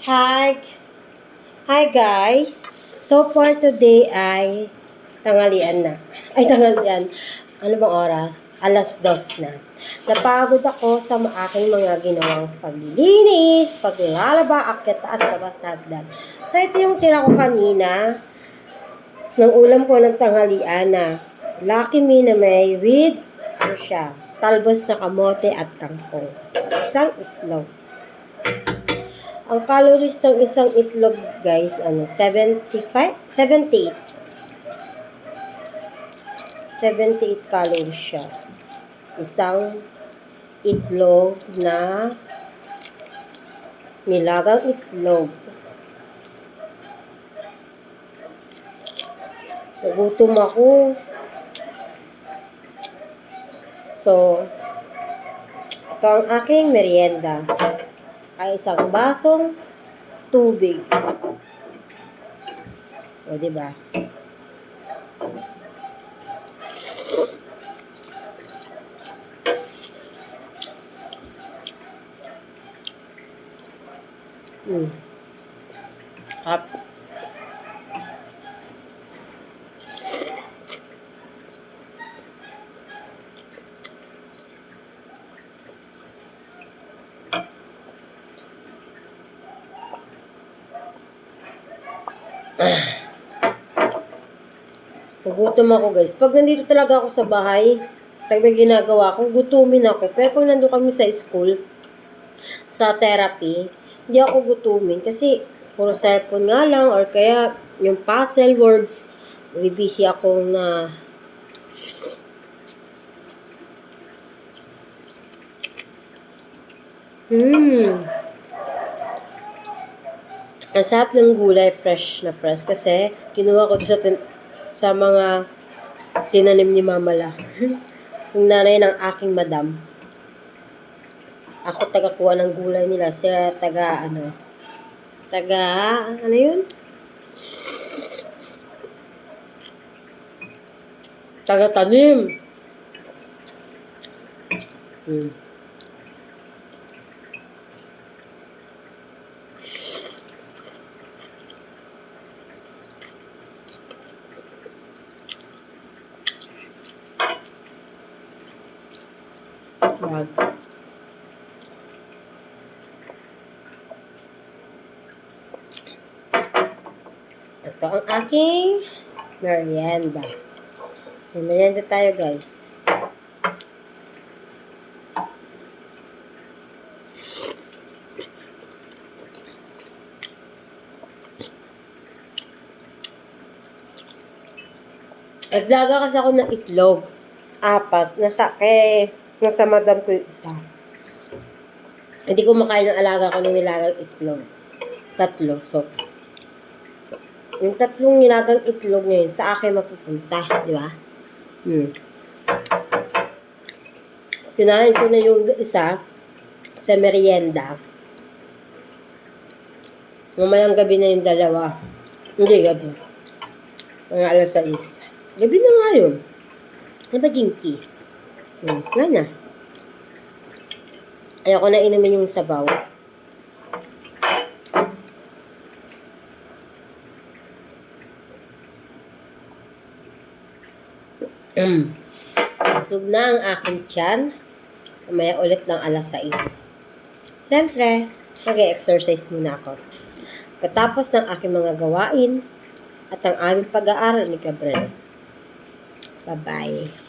Hi! Hi guys! So for today ay tanghalian na. Ay tanghalian. Ano bang oras? 2:00 na. Napagod ako sa aking mga ginawang paglilinis, paglalaba, akyat taas, labas hagdan. So ito yung tira ko kanina ng ulam ko ng tanghalian na Lucky Me na may with talbos na kamote at kangkong. Isang itlog. Ang calories ng isang itlog, guys, 75? 78. 78 calories siya. Isang itlog na nilagang itlog. Nagutom ako. So, ito ang aking merienda. Ay isang basong tubig. O, diba? Up. Nagutom ako, guys. Pag nandito talaga ako sa bahay, pag may ginagawa ako, gutumin ako. Pero kung nandun kami sa school, sa therapy, hindi ako gutumin kasi puro cellphone nga lang or kaya yung puzzle words, busy ako na ang sarap ng gulay, fresh na fresh kasi kinuha ko sa mga tinanim ni Mama La. Yung nanay ng aking madam. Ako taga-kuha ng gulay nila. Sila ano yun? Taga-tanim. Yan. Ito ang aking merienda. May merienda tayo, guys. Naglaga kasi ako ng itlog. 4. Nasa madam ko yung isa. Hindi ko makain ng alaga ko ng nilagang itlog. 3. So, yung 3 nilagang itlog ngayon sa akin mapupunta. Di ba? Pinahin ko na yung isa sa merienda. Mamayang gabi na yung 2. Hindi, gabi. Mga 6:00. Gabi na nga yun. Ano ba, Jinky? Wala na. Ayoko na inumin yung sabaw. Busog na ang aking tiyan. Mamaya ulit ng 6:00. Siyempre, mag-exercise muna ako. Katapos ng aking mga gawain at ang aming pag-aaral ni Gabriel. Bye-bye.